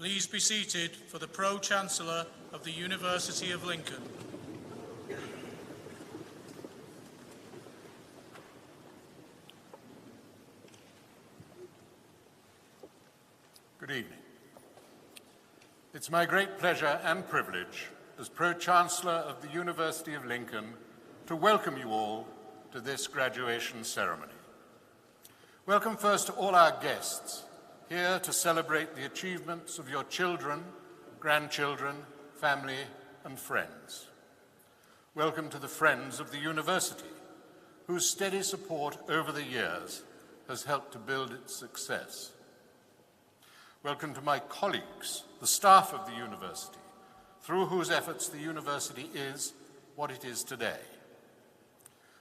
Please be seated for the Pro-Chancellor of the University of Lincoln. Good evening. It's my great pleasure and privilege as Pro-Chancellor of the University of Lincoln to welcome you all to this graduation ceremony. Welcome first to all our guests here to celebrate the achievements of your children, grandchildren, family, and friends. Welcome to the friends of the university, whose steady support over the years has helped to build its success. Welcome to my colleagues, the staff of the university, through whose efforts the university is what it is today.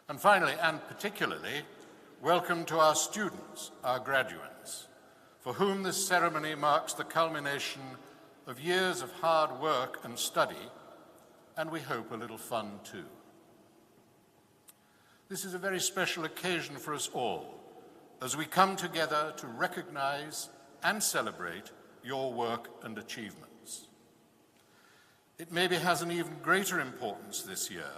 And finally, and particularly, welcome to our students, our graduates, for whom this ceremony marks the culmination of years of hard work and study, and we hope a little fun too. This is a very special occasion for us all, as we come together to recognize and celebrate your work and achievements. It maybe has an even greater importance this year,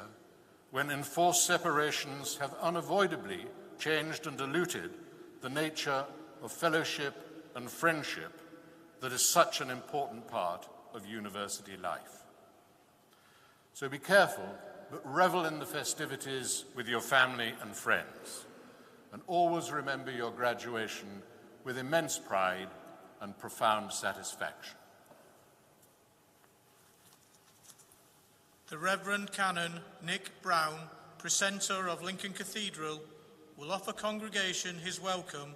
when enforced separations have unavoidably changed and diluted the nature of fellowship and friendship that is such an important part of university life. So be careful, but revel in the festivities with your family and friends, and always remember your graduation with immense pride and profound satisfaction. The Reverend Canon Nick Brown, Precentor of Lincoln Cathedral, will offer congregation his welcome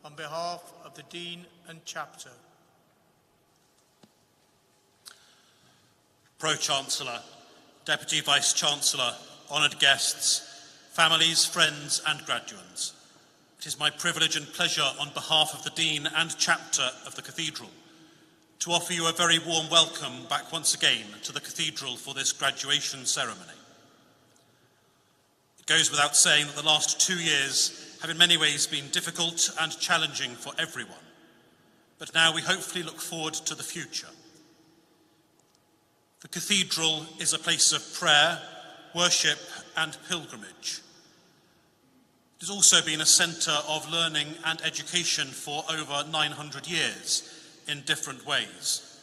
on behalf of the Dean and Chapter. Pro-Chancellor, Deputy Vice-Chancellor, honoured guests, families, friends and graduates, it is my privilege and pleasure on behalf of the Dean and Chapter of the Cathedral to offer you a very warm welcome back once again to the Cathedral for this graduation ceremony. It goes without saying that the last 2 years have in many ways been difficult and challenging for everyone, but now we hopefully look forward to the future. The Cathedral is a place of prayer, worship and pilgrimage. It has also been a centre of learning and education for over 900 years in different ways.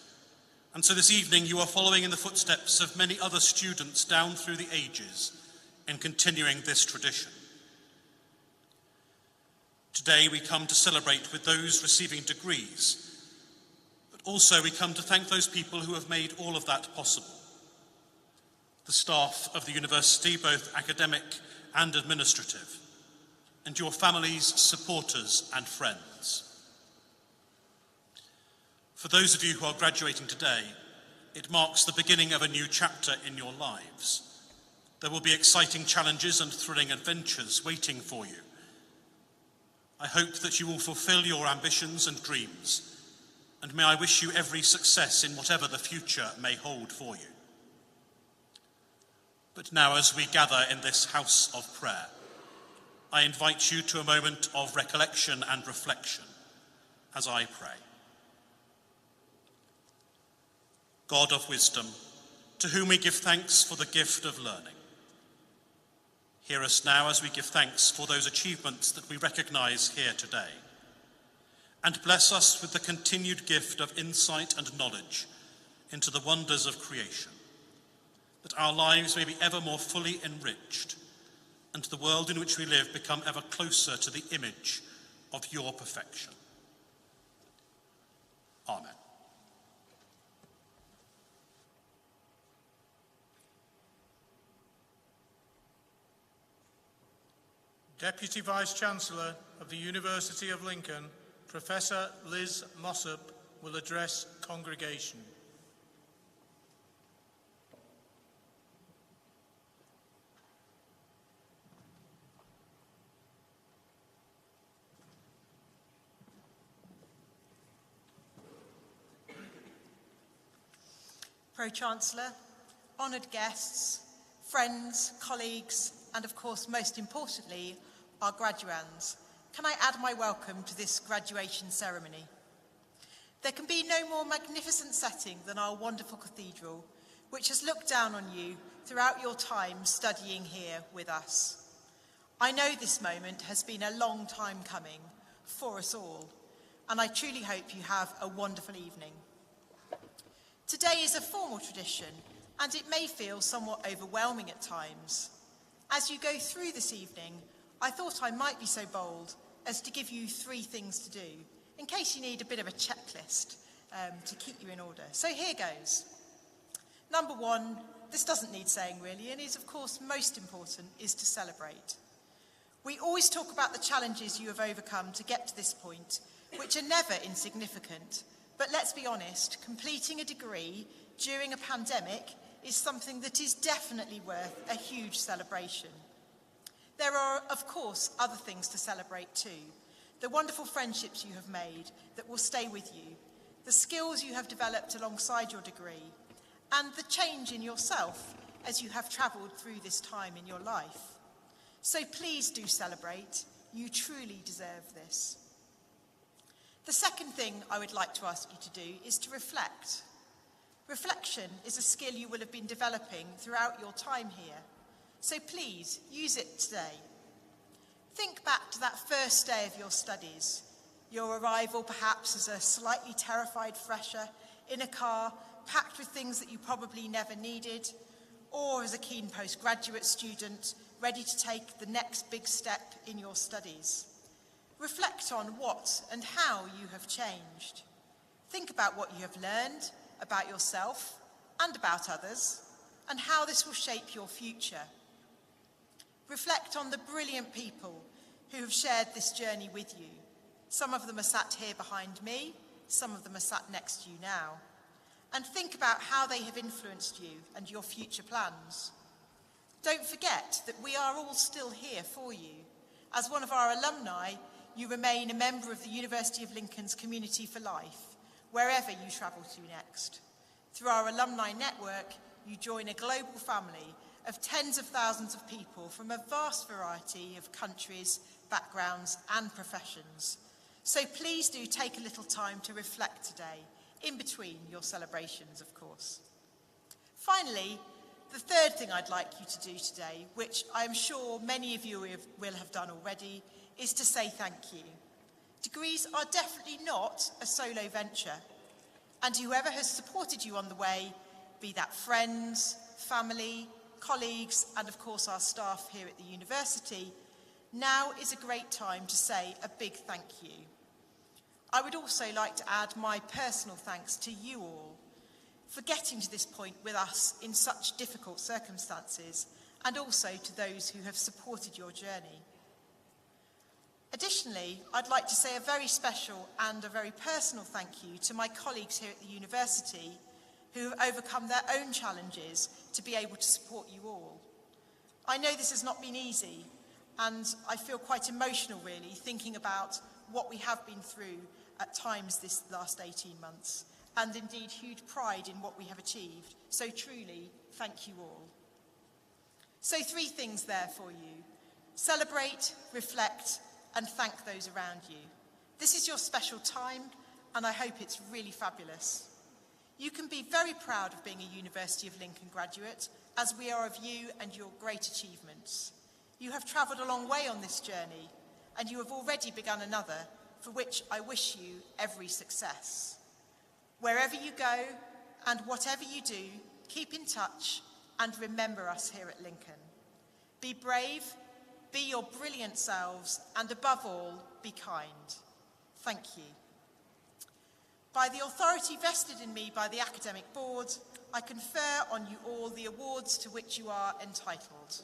And so this evening you are following in the footsteps of many other students down through the ages in continuing this tradition. Today we come to celebrate with those receiving degrees, but also we come to thank those people who have made all of that possible. The staff of the university, both academic and administrative, and your families, supporters and friends. For those of you who are graduating today, it marks the beginning of a new chapter in your lives. There will be exciting challenges and thrilling adventures waiting for you. I hope that you will fulfill your ambitions and dreams, and may I wish you every success in whatever the future may hold for you. But now, as we gather in this house of prayer, I invite you to a moment of recollection and reflection as I pray. God of wisdom, to whom we give thanks for the gift of learning, hear us now as we give thanks for those achievements that we recognise here today, and bless us with the continued gift of insight and knowledge into the wonders of creation, that our lives may be ever more fully enriched, and the world in which we live become ever closer to the image of your perfection. Amen. Deputy Vice-Chancellor of the University of Lincoln, Professor Liz Mossop, will address congregation. Pro-Chancellor, honoured guests, friends, colleagues, and of course, most importantly, our graduands, can I add my welcome to this graduation ceremony? There can be no more magnificent setting than our wonderful cathedral, which has looked down on you throughout your time studying here with us. I know this moment has been a long time coming for us all, and I truly hope you have a wonderful evening. Today is a formal tradition, and it may feel somewhat overwhelming at times. As you go through this evening, I thought I might be so bold as to give you 3 things to do, in case you need a bit of a checklist to keep you in order. So here goes. Number 1, this doesn't need saying really, and is of course most important, is to celebrate. We always talk about the challenges you have overcome to get to this point, which are never insignificant. But let's be honest, completing a degree during a pandemic is something that is definitely worth a huge celebration. There are, of course, other things to celebrate too. The wonderful friendships you have made that will stay with you, the skills you have developed alongside your degree, and the change in yourself as you have travelled through this time in your life. So please do celebrate. You truly deserve this. The second thing I would like to ask you to do is to reflect. Reflection is a skill you will have been developing throughout your time here. So please use it today. Think back to that first day of your studies, your arrival perhaps as a slightly terrified fresher in a car packed with things that you probably never needed, or as a keen postgraduate student ready to take the next big step in your studies. Reflect on what and how you have changed. Think about what you have learned about yourself and about others, and how this will shape your future. Reflect on the brilliant people who have shared this journey with you. Some of them are sat here behind me, some of them are sat next to you now. And think about how they have influenced you and your future plans. Don't forget that we are all still here for you. As one of our alumni, you remain a member of the University of Lincoln's Community for Life, wherever you travel to next. Through our alumni network, you join a global family of tens of thousands of people from a vast variety of countries, backgrounds, and professions. So please do take a little time to reflect today, in between your celebrations, of course. Finally, the third thing I'd like you to do today, which I am sure many of you will have done already, is to say thank you. Degrees are definitely not a solo venture, and whoever has supported you on the way, be that friends, family, colleagues, and of course our staff here at the university, now is a great time to say a big thank you. I would also like to add my personal thanks to you all for getting to this point with us in such difficult circumstances, and also to those who have supported your journey. Additionally, I'd like to say a very special and a very personal thank you to my colleagues here at the university who have overcome their own challenges to be able to support you all. I know this has not been easy, and I feel quite emotional really thinking about what we have been through at times this last 18 months, and indeed huge pride in what we have achieved. So truly, thank you all. So 3 things there for you. Celebrate, reflect, and thank those around you. This is your special time, and I hope it's really fabulous. You can be very proud of being a University of Lincoln graduate, as we are of you and your great achievements. You have travelled a long way on this journey, and you have already begun another, for which I wish you every success. Wherever you go, and whatever you do, keep in touch, and remember us here at Lincoln. Be brave, be your brilliant selves, and above all, be kind. Thank you. By the authority vested in me by the Academic Board, I confer on you all the awards to which you are entitled.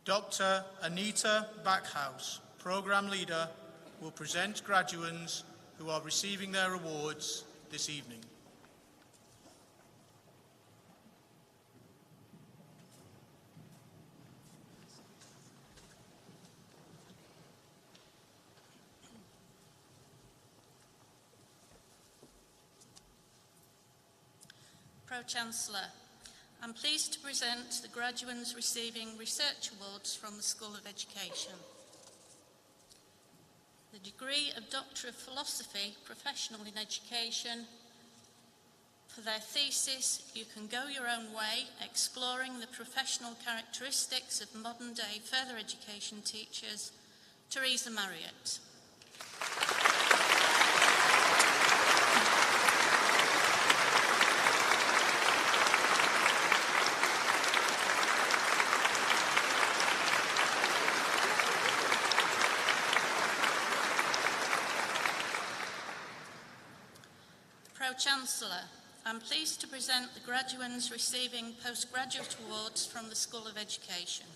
Dr. Anita Backhouse, Programme Leader, will present graduands who are receiving their awards this evening. Pro-Chancellor, I'm pleased to present the graduates receiving research awards from the School of Education. The degree of Doctor of Philosophy, Professional in Education. For their thesis, You Can Go Your Own Way, Exploring the Professional Characteristics of Modern-Day Further Education Teachers, Teresa Marriott. Pro-Chancellor, I'm pleased to present the graduates receiving postgraduate awards from the School of Education.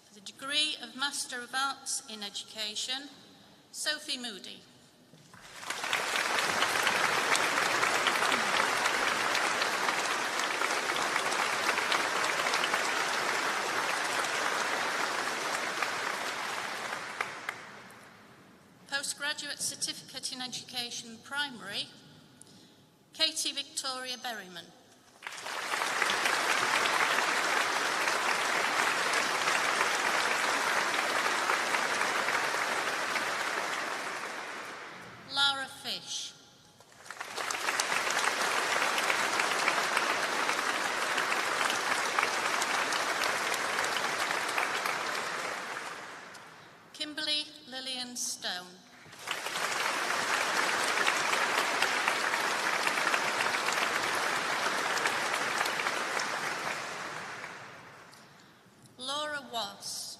For the degree of Master of Arts in Education, Sophie Moody. Postgraduate Certificate in Education Primary, Katie Victoria Berryman. Lara Fish. Kimberly Lillian Stone. Laura Was.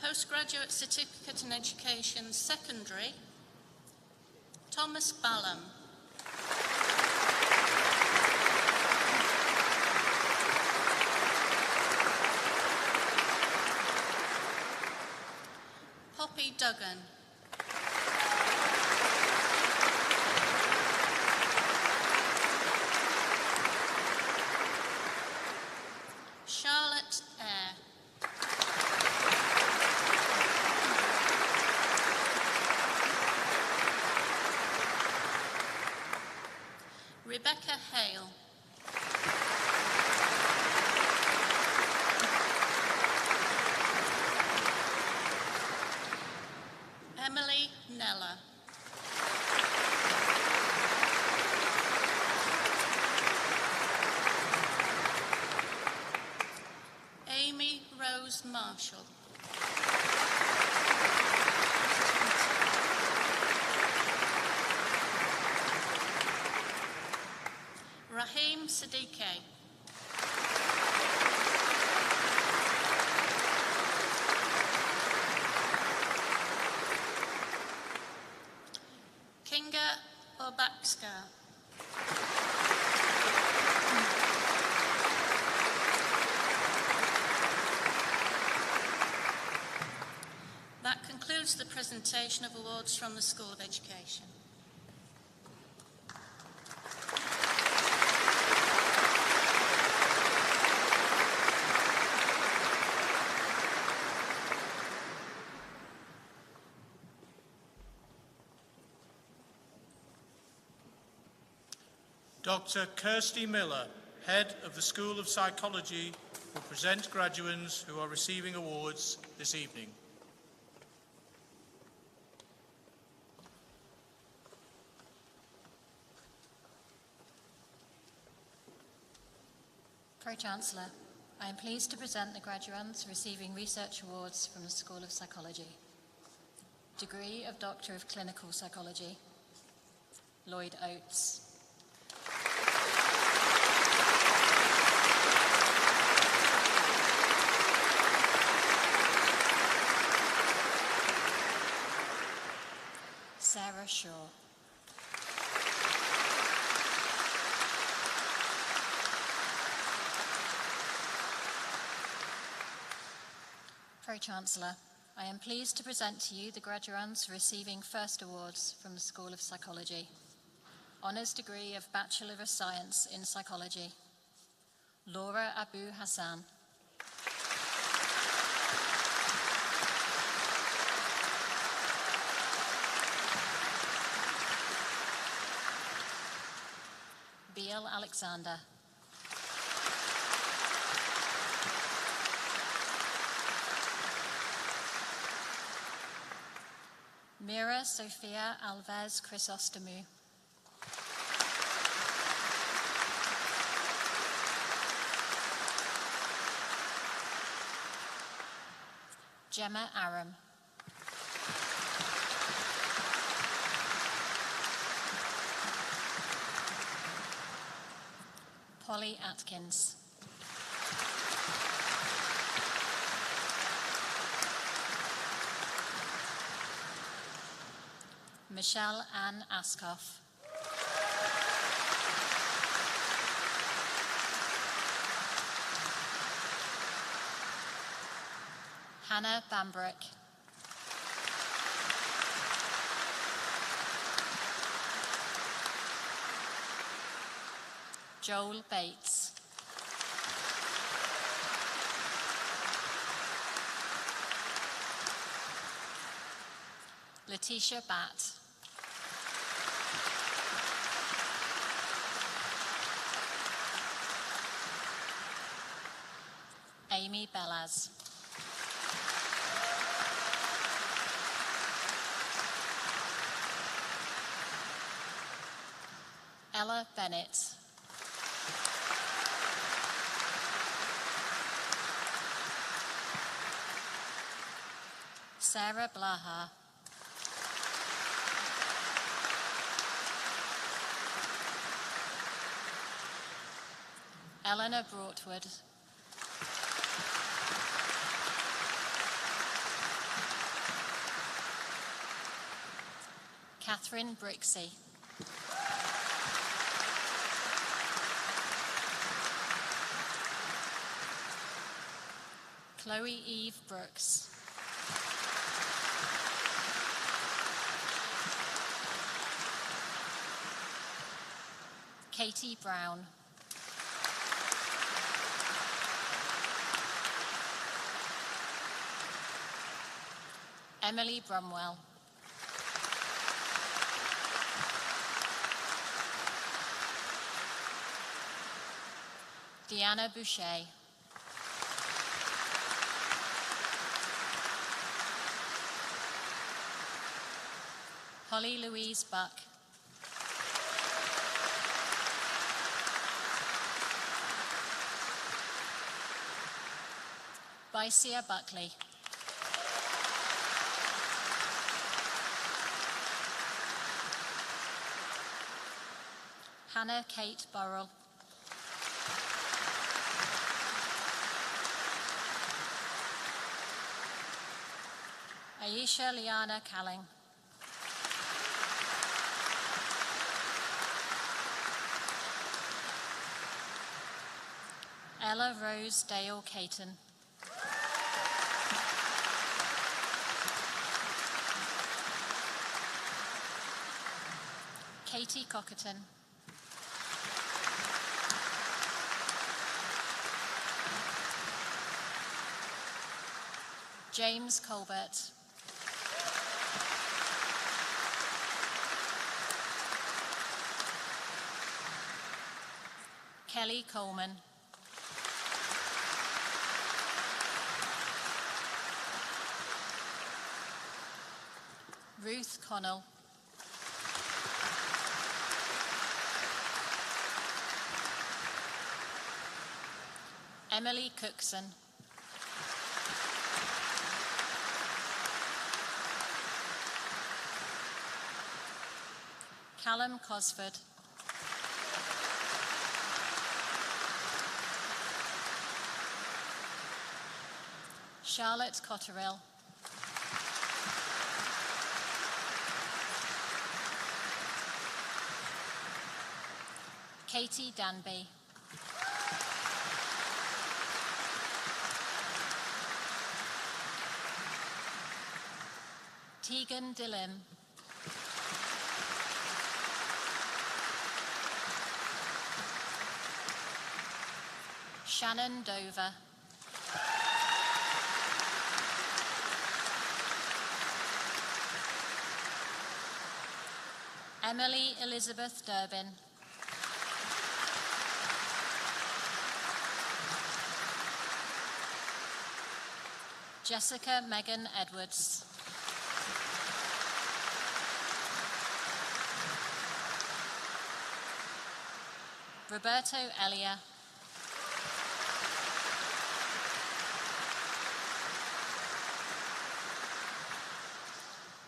Postgraduate Certificate in Education Secondary, Thomas Ballum. Poppy Duggan. Charlotte Eyre. Rebecca Hale. Emily Nella. Amy Rose Marshall. Raheem Siddiqui. Kinga Obakska. That concludes the presentation of awards from the School of Education. Dr. Kirsty Miller, Head of the School of Psychology, will present graduates who are receiving awards this evening. Pro-Chancellor, I am pleased to present the graduates receiving research awards from the School of Psychology. Degree of Doctor of Clinical Psychology, Lloyd Oates. Sarah Shaw. Pro-Chancellor, I am pleased to present to you the graduates receiving first awards from the School of Psychology. Honours degree of Bachelor of Science in Psychology, Laura Abu Hassan. Beal Alexander. Mira Sofia Alves Chrysostomou. Gemma Aram. Polly Atkins. Michelle Ann Askoff. Hannah Bambrick. Joel Bates. Letitia Batt. Amy Bellas. Ella Bennett. Sarah Blaha. Eleanor Broughtwood. Catherine Brixey. Chloe Eve Brooks. Katie Brown. Emily Brumwell. Deanna Boucher. Holly Louise Buck. Bicea Buckley. Hannah Kate Burrell. Aisha Liana Calling. Ella Rose Dale Caton. Katie Cockerton. James Colbert. Kelly Coleman. Ruth Connell. Emily Cookson. Callum Cosford. Charlotte Cotterill. Katie Danby. Tegan Dillim. Shannon Dover. Emily Elizabeth Durbin. Jessica Megan Edwards. Roberto Elia.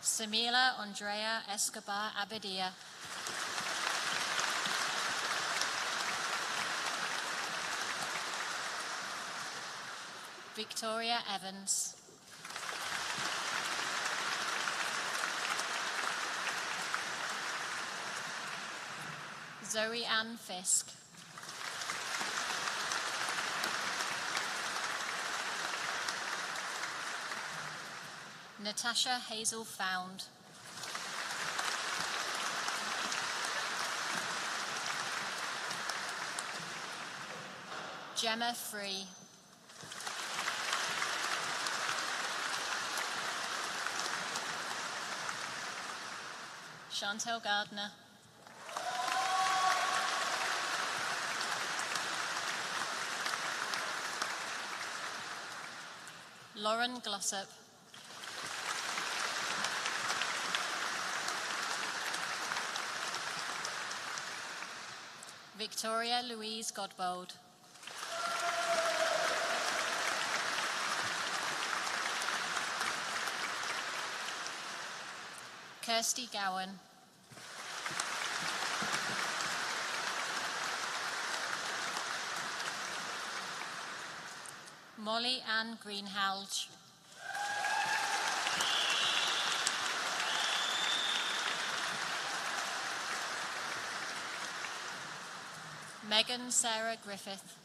Samila Andrea Escobar Abadia. Victoria Evans. Zoe Ann Fisk. Natasha Hazel Found. Gemma Free. Chantel Gardner. Lauren Glossop. Victoria Louise Godbold. Kirsty Gowan. Molly Ann Greenhalgh. Megan Sarah Griffith.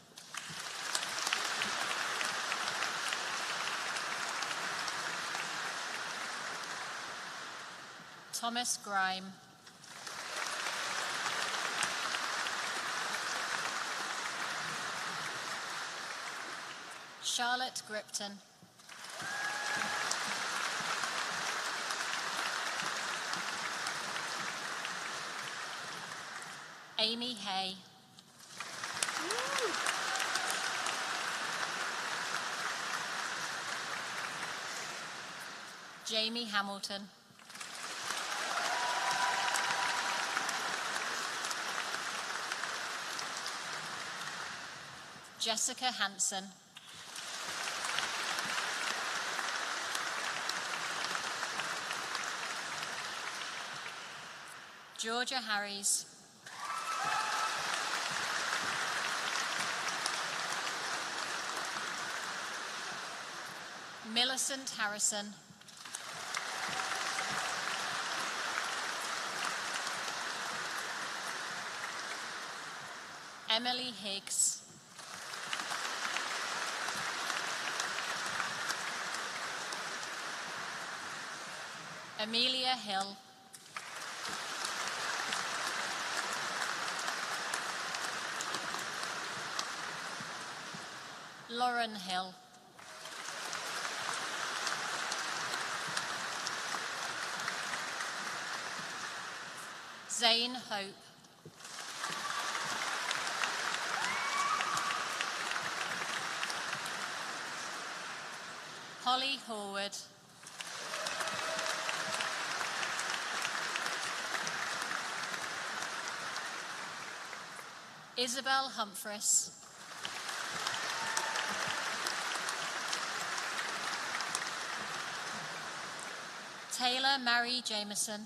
Thomas Grime. Charlotte Gripton. Amy Hay. Jamie Hamilton. Jessica Hansen. Georgia Harries. Millicent Harrison. Emily Higgs. Amelia Hill. Lauren Hill. Zane Hope. Holly Horwood. Isabel Humphreys. Taylor Mary Jameson.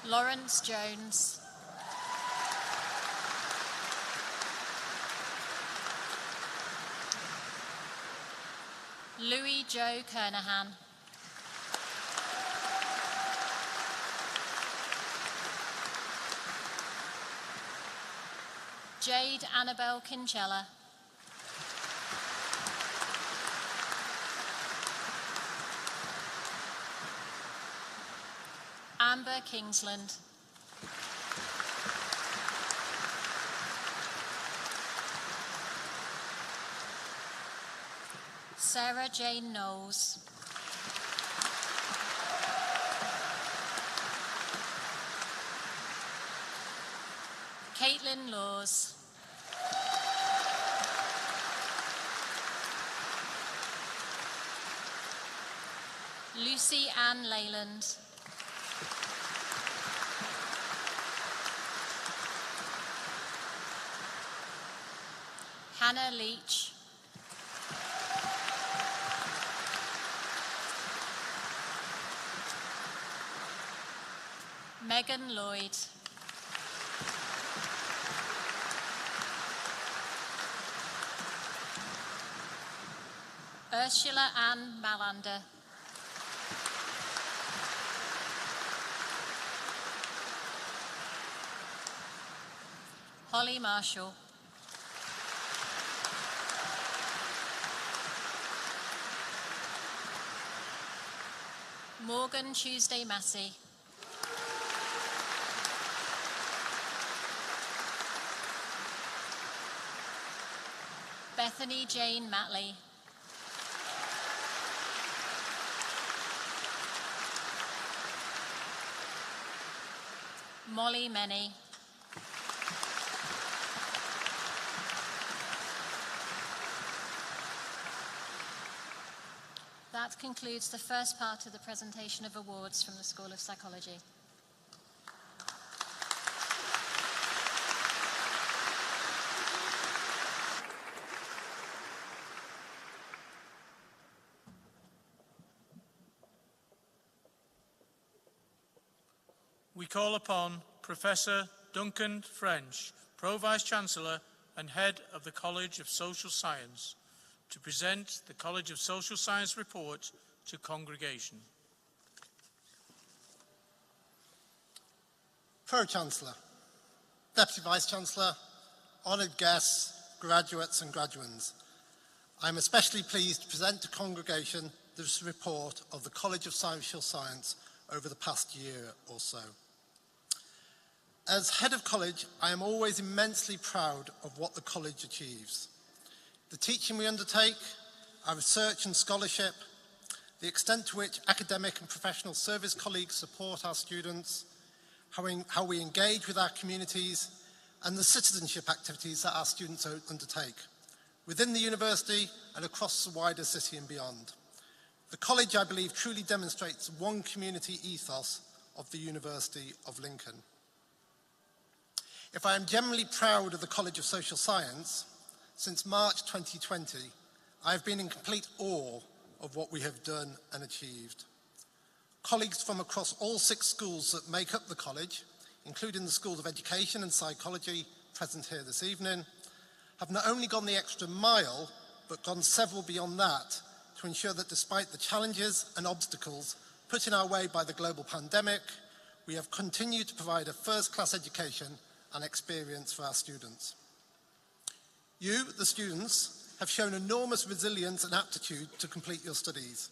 Lawrence Jones. Louis Joe Kernahan. Jade Annabelle Kinchella. Amber Kingsland. Sarah Jane Knowles. Caitlin Laws. Lucy Ann Leyland. Hannah Leach. Megan Lloyd. Ursula Ann Malander. Holly Marshall. Morgan Tuesday Massey. Bethany Jane Matley. Molly Menny. That concludes the first part of the presentation of awards from the School of Psychology. We call upon Professor Duncan French, Pro-Vice-Chancellor and Head of the College of Social Science, to present the College of Social Science report to congregation. Pro-Chancellor, Deputy Vice-Chancellor, honoured guests, graduates and graduands, I am especially pleased to present to congregation this report of the College of Social Science over the past year or so. As head of college, I am always immensely proud of what the college achieves. The teaching we undertake, our research and scholarship, the extent to which academic and professional service colleagues support our students, how we engage with our communities, and the citizenship activities that our students undertake within the university and across the wider city and beyond. The college, I believe, truly demonstrates one community ethos of the University of Lincoln. If I am genuinely proud of the College of Social Science, since March 2020, I have been in complete awe of what we have done and achieved. Colleagues from across all 6 schools that make up the college, including the Schools of Education and Psychology present here this evening, have not only gone the extra mile, but gone several beyond that to ensure that despite the challenges and obstacles put in our way by the global pandemic, we have continued to provide a first-class education and experience for our students. You, the students, have shown enormous resilience and aptitude to complete your studies.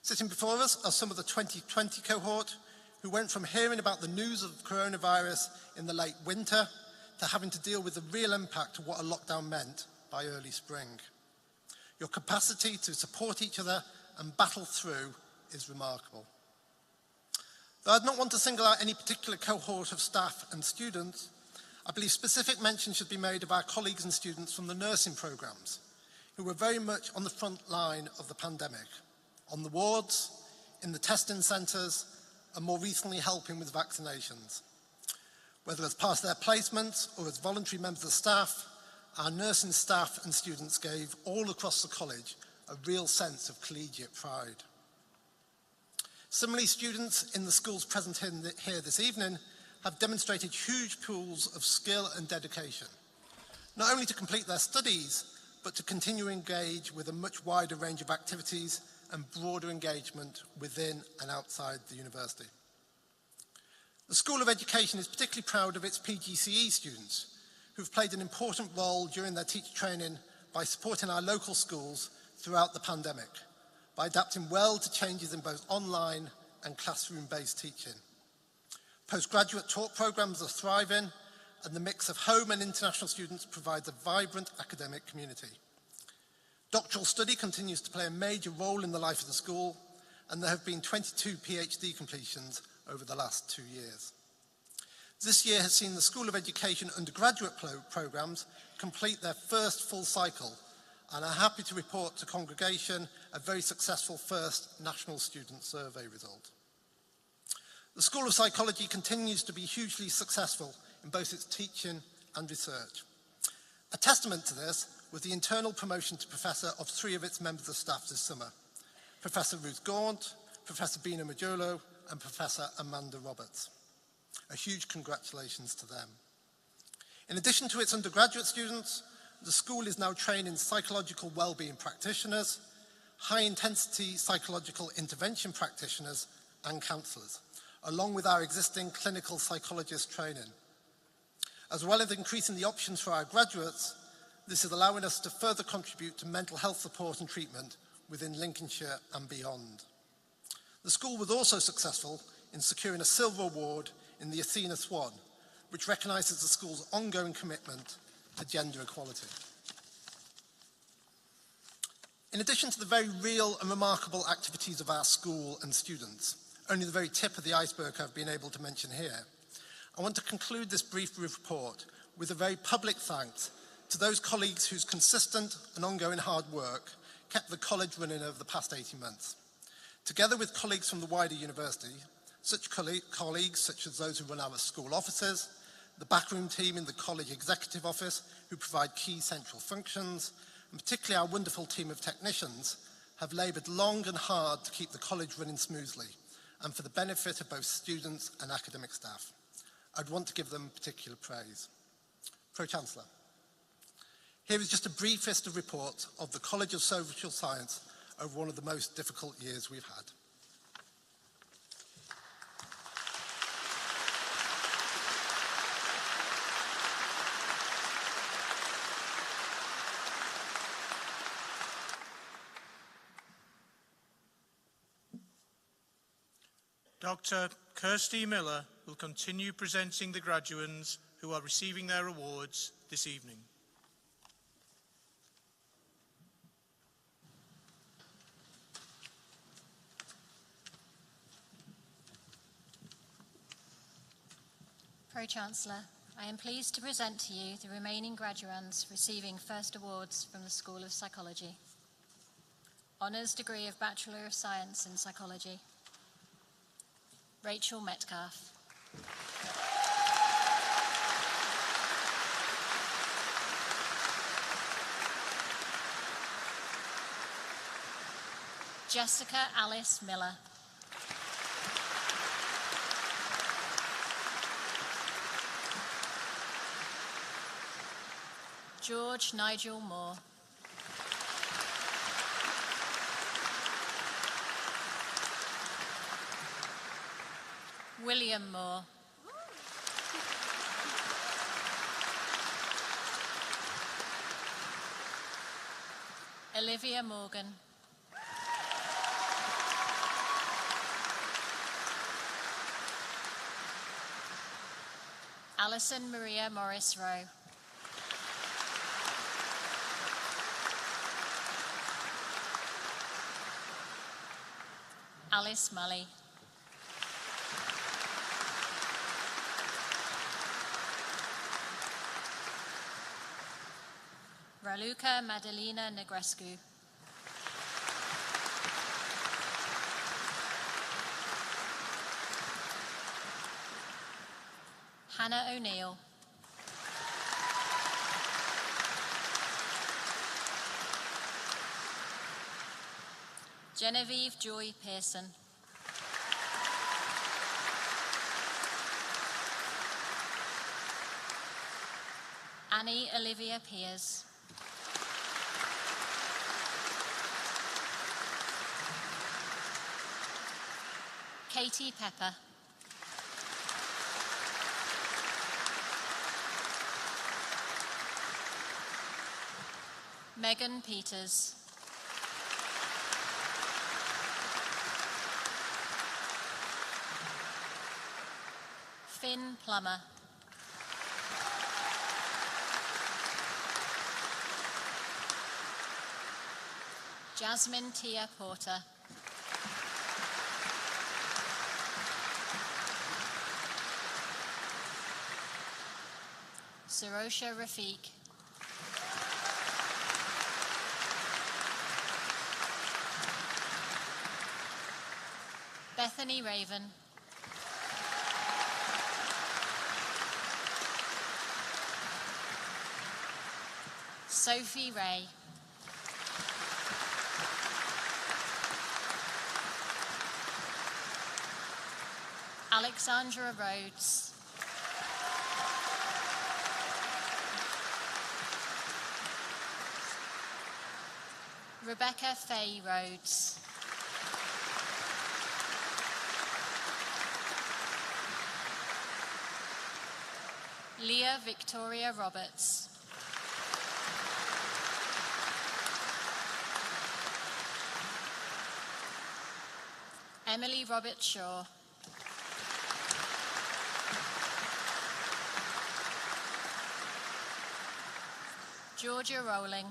Sitting before us are some of the 2020 cohort who went from hearing about the news of coronavirus in the late winter to having to deal with the real impact of what a lockdown meant by early spring. Your capacity to support each other and battle through is remarkable. Though I'd not want to single out any particular cohort of staff and students, I believe specific mention should be made of our colleagues and students from the nursing programmes, who were very much on the front line of the pandemic, on the wards, in the testing centres, and more recently helping with vaccinations. Whether as part of their placements or as voluntary members of staff, our nursing staff and students gave all across the college a real sense of collegiate pride. Similarly, students in the schools present here this evening have demonstrated huge pools of skill and dedication, not only to complete their studies, but to continue to engage with a much wider range of activities and broader engagement within and outside the university. The School of Education is particularly proud of its PGCE students, who've played an important role during their teacher training by supporting our local schools throughout the pandemic, by adapting well to changes in both online and classroom-based teaching. Postgraduate taught programs are thriving, and the mix of home and international students provides a vibrant academic community. Doctoral study continues to play a major role in the life of the school, and there have been 22 PhD completions over the last 2 years. This year has seen the School of Education undergraduate programmes complete their first full cycle, and I'm happy to report to congregation a very successful first National Student Survey result. The School of Psychology continues to be hugely successful in both its teaching and research. A testament to this was the internal promotion to Professor of 3 of its members of staff this summer: Professor Ruth Gaunt, Professor Bina Majolo, and Professor Amanda Roberts. A huge congratulations to them. In addition to its undergraduate students, the school is now training psychological wellbeing practitioners, high-intensity psychological intervention practitioners, and counsellors, along with our existing clinical psychologist training. As well as increasing the options for our graduates, this is allowing us to further contribute to mental health support and treatment within Lincolnshire and beyond. The school was also successful in securing a silver award in the Athena Swan, which recognises the school's ongoing commitment to gender equality. In addition to the very real and remarkable activities of our school and students, only the very tip of the iceberg I've been able to mention here, I want to conclude this brief report with a very public thanks to those colleagues whose consistent and ongoing hard work kept the college running over the past 18 months. Together with colleagues from the wider university, such colleagues such as those who run our school offices, the backroom team in the college executive office who provide key central functions, and particularly our wonderful team of technicians, have laboured long and hard to keep the college running smoothly and for the benefit of both students and academic staff. I'd want to give them particular praise. Pro-Chancellor, here is just a briefest of reports of the College of Social Science over one of the most difficult years we've had. Dr. Kirsty Miller will continue presenting the graduands who are receiving their awards this evening. Pro-Chancellor, I am pleased to present to you the remaining graduands receiving first awards from the School of Psychology. Honours degree of Bachelor of Science in Psychology, Rachel Metcalf. Jessica Alice Miller. George Nigel Moore. William Moore. Olivia Morgan. Alison Maria Morris Rowe. Alice Mully. Raluca Madalena Negrescu. Hannah O'Neill. Genevieve Joy Pearson. Annie Olivia Pears. Katie Pepper. Megan Peters. Finn Plummer. Jasmine Tia Porter. Sarosha Rafiq, Bethany Raven, Sophie Ray, Alexandra Rhodes, Rebecca Faye Rhodes, Leah Victoria Roberts, Emily Robert Shaw, Georgia Rowling,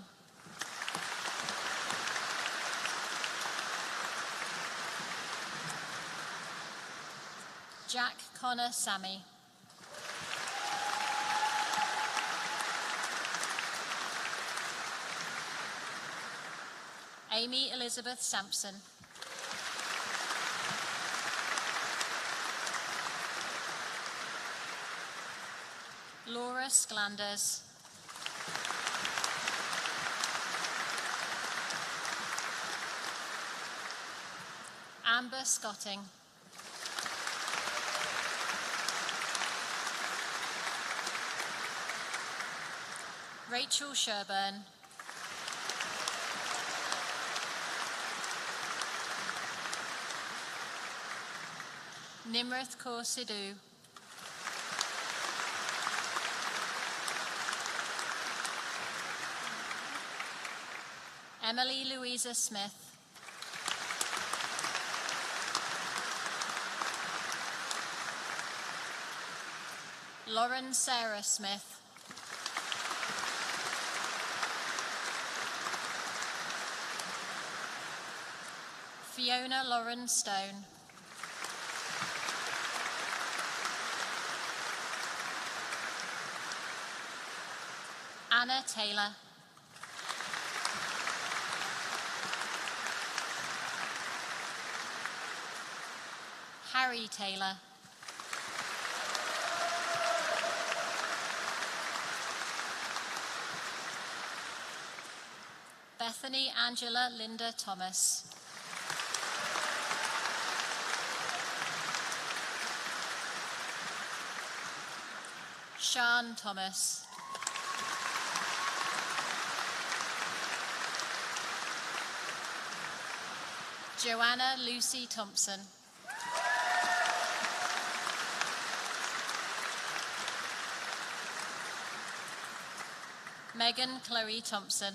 Jack Connor Sammy, Amy Elizabeth Sampson, Laura Sklanders, Amber Scotting, Rachel Sherburn, Nimrath Kaur Sidhu, Emily Louisa Smith, Lauren Sarah Smith, Fiona Lauren Stone, Anna Taylor, Harry Taylor, Bethany Angela Linda Thomas, Sian Thomas, Joanna Lucy Thompson, Megan Chloe Thompson,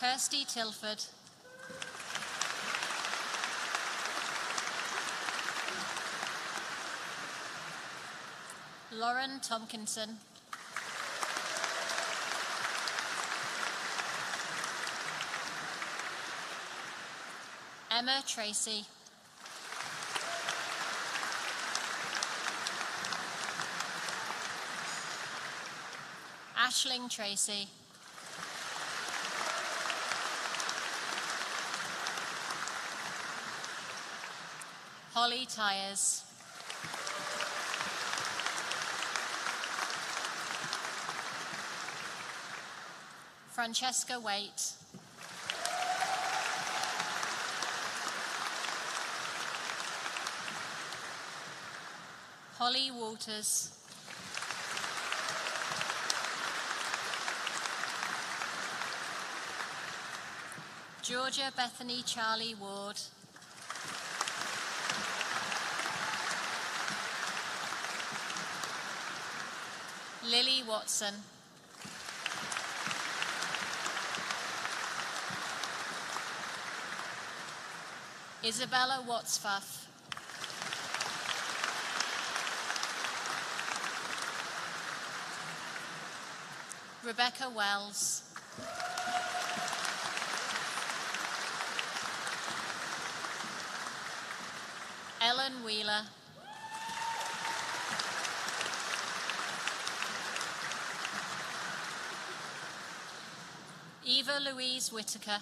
Kirsty Tilford, Lauren Tompkinson, Emma Tracy, Aisling Tracy, Holly Tyers, Francesca Waite, Holly Walters, Georgia Bethany Charlie Ward, Lily Watson, Isabella Watsfuff, Rebecca Wells, Ellen Wheeler. Eva Louise Whittaker.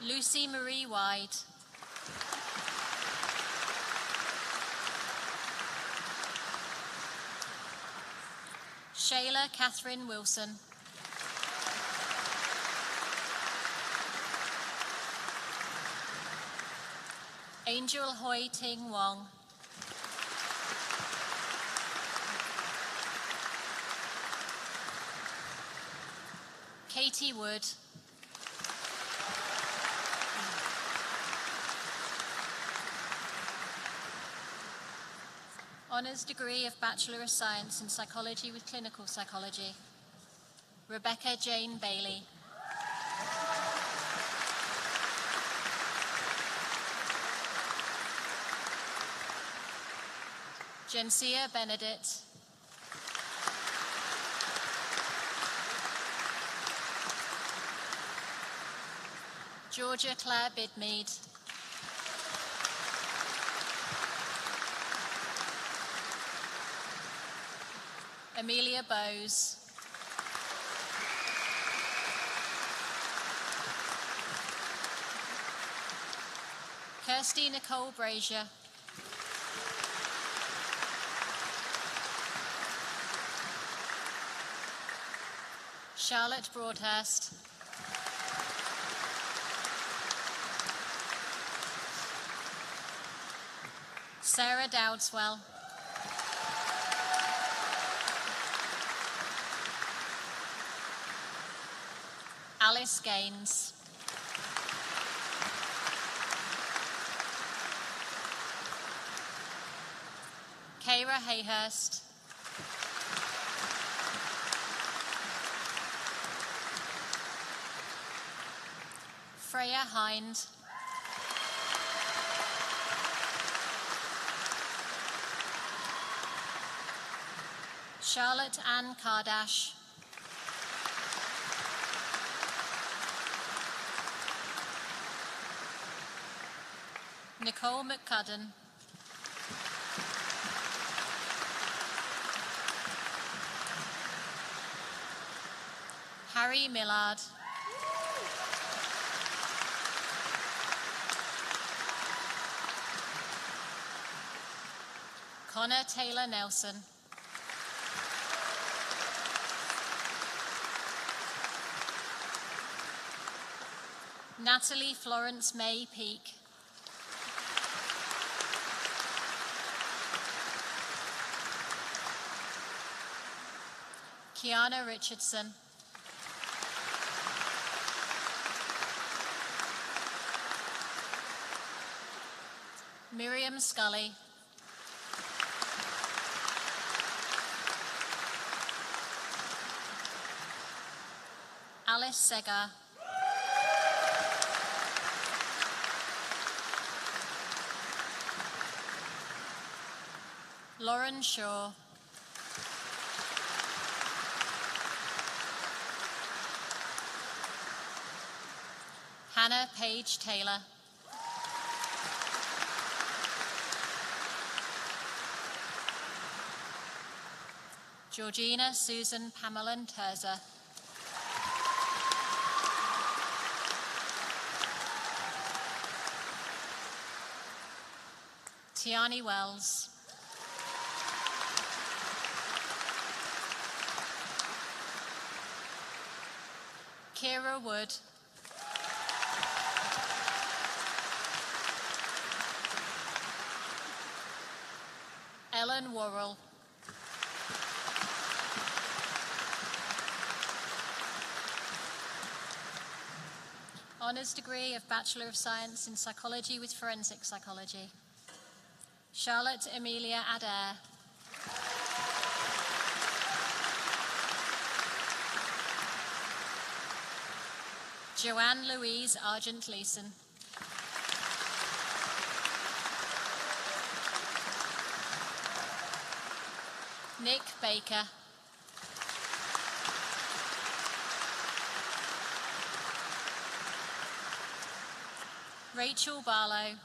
Lucy Marie Wide. Shayla Catherine Wilson. Angel Hoi Ting Wong. Katie Wood. Honours degree of Bachelor of Science in Psychology with Clinical Psychology, Rebecca Jane Bailey. Jensia Benedict. Georgia Claire Bidmead. Amelia Bowes. Kirsty Nicole Brazier. Charlotte Broadhurst. Sarah Dowdswell. Alice Gaines. Kayra Hayhurst. Freya Hind. Charlotte Ann Kardash. Nicole McCudden. Harry Millard. Connor Taylor Nelson. Natalie Florence May Peake. Kiana Richardson. Miriam Scully. Alice Segar. Lauren Shaw. Hannah Page Taylor. Georgina Susan Pamela Terza. Tiani Wells. Kira Wood. Ellen Worrell. Honours degree of Bachelor of Science in Psychology with Forensic Psychology, Charlotte Amelia Adair. Joanne Louise Argent Leeson. Nick Baker. Rachel Barlow.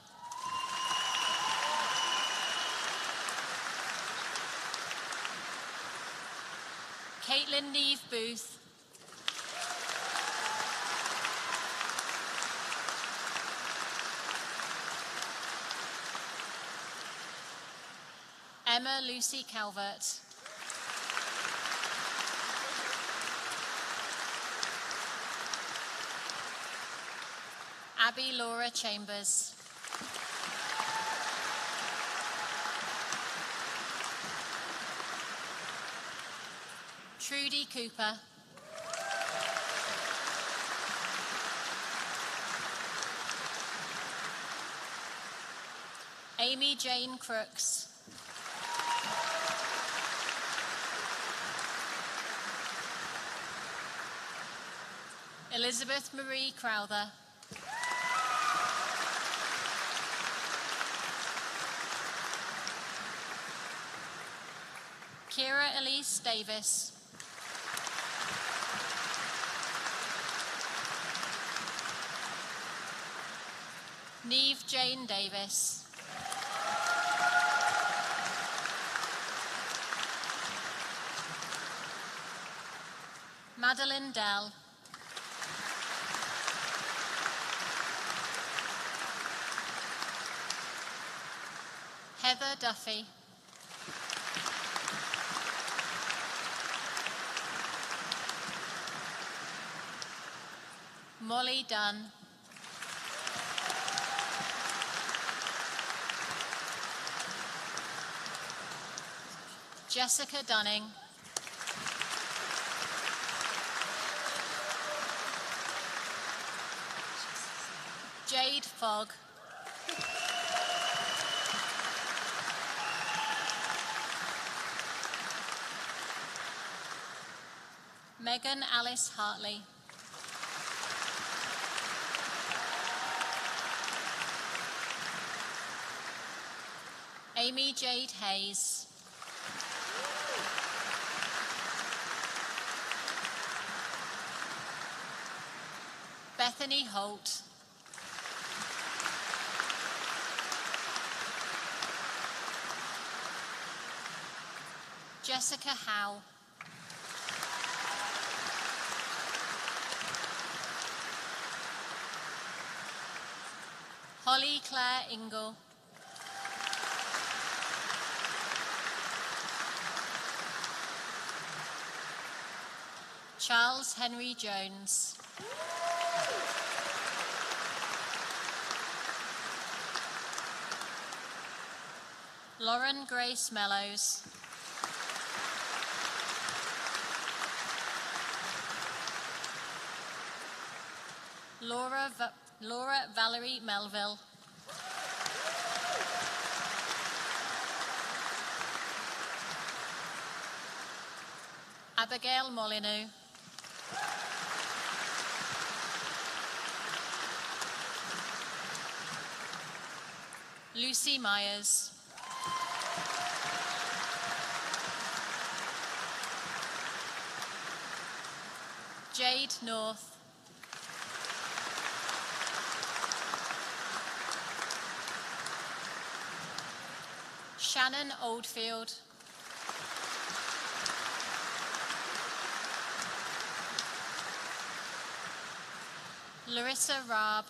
Caitlin Neve Booth. Emma Lucy Calvert. Abby Laura Chambers. Trudy Cooper. Amy Jane Crooks. Elizabeth Marie Crowther. Kira Elise Davis. Neve Jane Davis. Madeline Dell. Heather Duffy. Molly Dunn. Jessica Dunning. Jade Fogg. Megan Alice Hartley. Amy Jade Hayes. Bethany Holt. Jessica Howe. Holly Claire Ingle. Charles Henry Jones. Lauren Grace Mellows. Laura Valerie Melville. Abigail Molyneux. Lucy Myers. Jade North. Shannon Oldfield. Larissa Raab.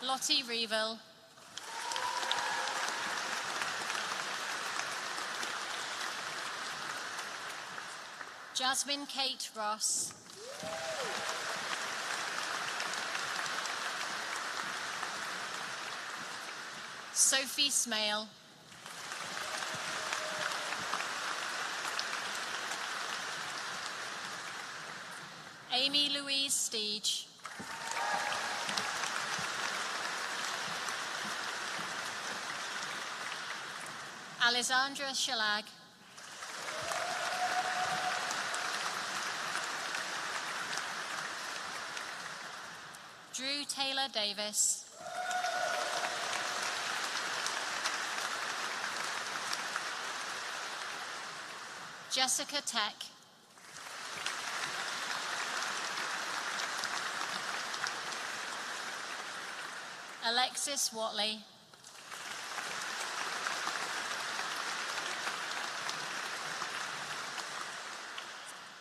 Lottie Reeville. Jasmine Kate Ross. Sophie Smale. Amy Louise Steege. Alessandra Shalag. Drew Taylor Davis. Jessica Tech. Alexis Watley.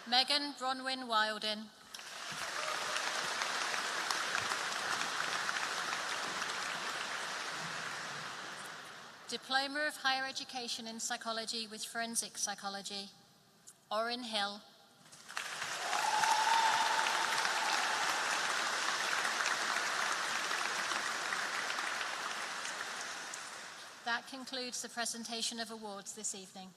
Megan Bronwyn Wildin. Diploma of Higher Education in Psychology with Forensic Psychology, Orrin Hill. That concludes the presentation of awards this evening.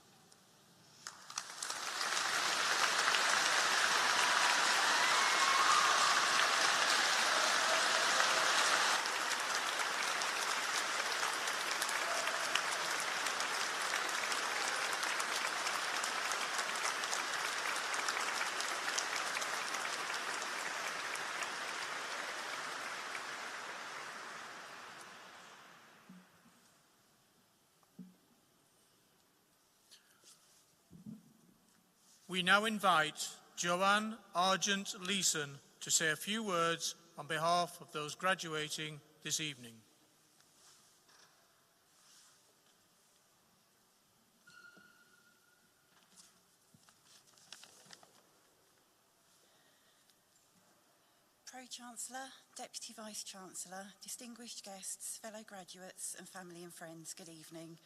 We now invite Joanne Argent Leeson to say a few words on behalf of those graduating this evening. Pro-Chancellor, Deputy Vice-Chancellor, distinguished guests, fellow graduates and family and friends, good evening.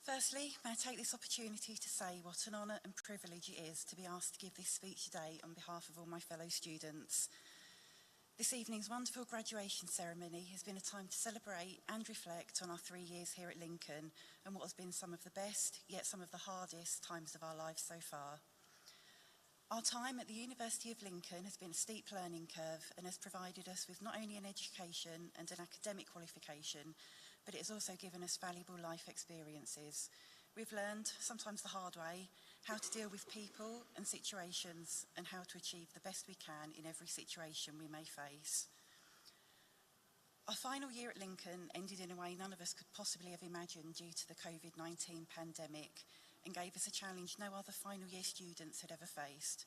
Firstly, may I take this opportunity to say what an honour and privilege it is to be asked to give this speech today on behalf of all my fellow students. This evening's wonderful graduation ceremony has been a time to celebrate and reflect on our 3 years here at Lincoln and what has been some of the best, yet some of the hardest times of our lives so far. Our time at the University of Lincoln has been a steep learning curve and has provided us with not only an education and an academic qualification, but it has also given us valuable life experiences. We've learned, sometimes the hard way, how to deal with people and situations and how to achieve the best we can in every situation we may face. Our final year at Lincoln ended in a way none of us could possibly have imagined due to the COVID-19 pandemic and gave us a challenge no other final year students had ever faced.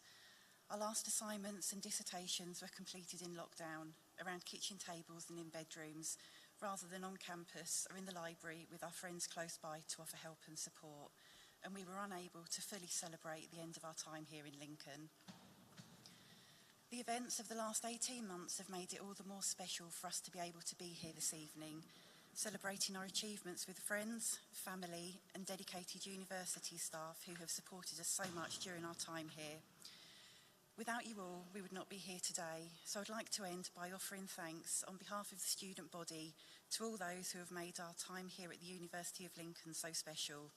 Our last assignments and dissertations were completed in lockdown, around kitchen tables and in bedrooms, rather than on campus or in the library with our friends close by to offer help and support, and we were unable to fully celebrate the end of our time here in Lincoln. The events of the last 18 months have made it all the more special for us to be able to be here this evening, celebrating our achievements with friends, family and dedicated university staff who have supported us so much during our time here. Without you all, we would not be here today, so I'd like to end by offering thanks on behalf of the student body to all those who have made our time here at the University of Lincoln so special.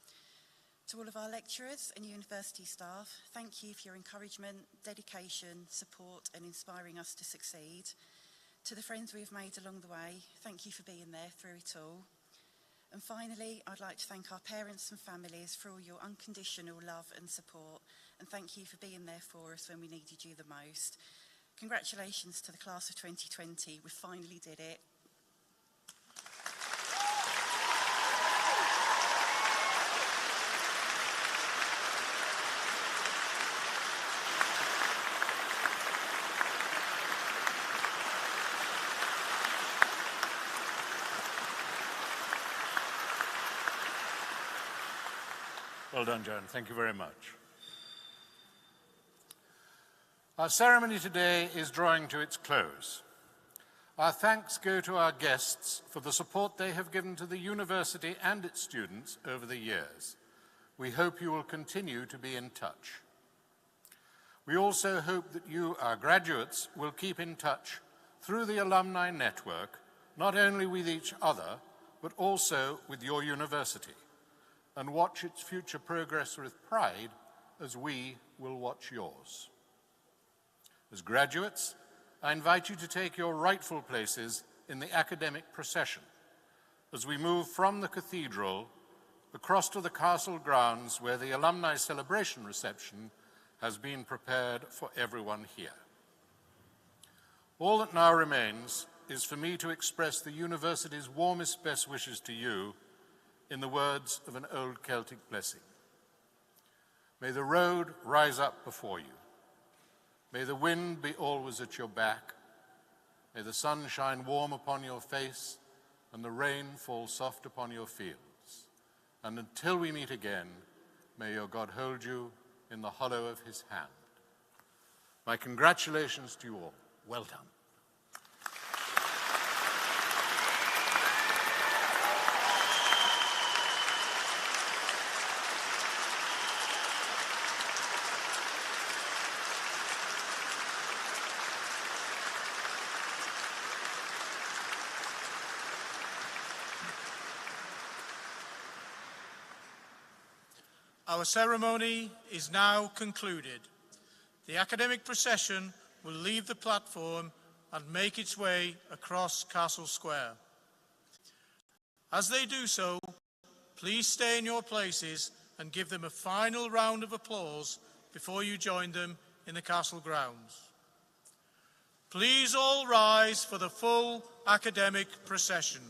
To all of our lecturers and university staff, thank you for your encouragement, dedication, support and inspiring us to succeed. To the friends we have made along the way, thank you for being there through it all. And finally, I'd like to thank our parents and families for all your unconditional love and support, and thank you for being there for us when we needed you the most. Congratulations to the class of 2020, we finally did it. Well done, Joan. Thank you very much. Our ceremony today is drawing to its close. Our thanks go to our guests for the support they have given to the university and its students over the years. We hope you will continue to be in touch. We also hope that you, our graduates, will keep in touch through the alumni network, not only with each other, but also with your university, and watch its future progress with pride as we will watch yours. As graduates, I invite you to take your rightful places in the academic procession as we move from the cathedral across to the castle grounds where the alumni celebration reception has been prepared for everyone here. All that now remains is for me to express the university's warmest best wishes to you in the words of an old Celtic blessing. May the road rise up before you. May the wind be always at your back. May the sun shine warm upon your face and the rain fall soft upon your fields. And until we meet again, may your God hold you in the hollow of his hand. My congratulations to you all. Well done. Our ceremony is now concluded. The academic procession will leave the platform and make its way across Castle Square. As they do so, please stay in your places and give them a final round of applause before you join them in the castle grounds. Please all rise for the full academic procession.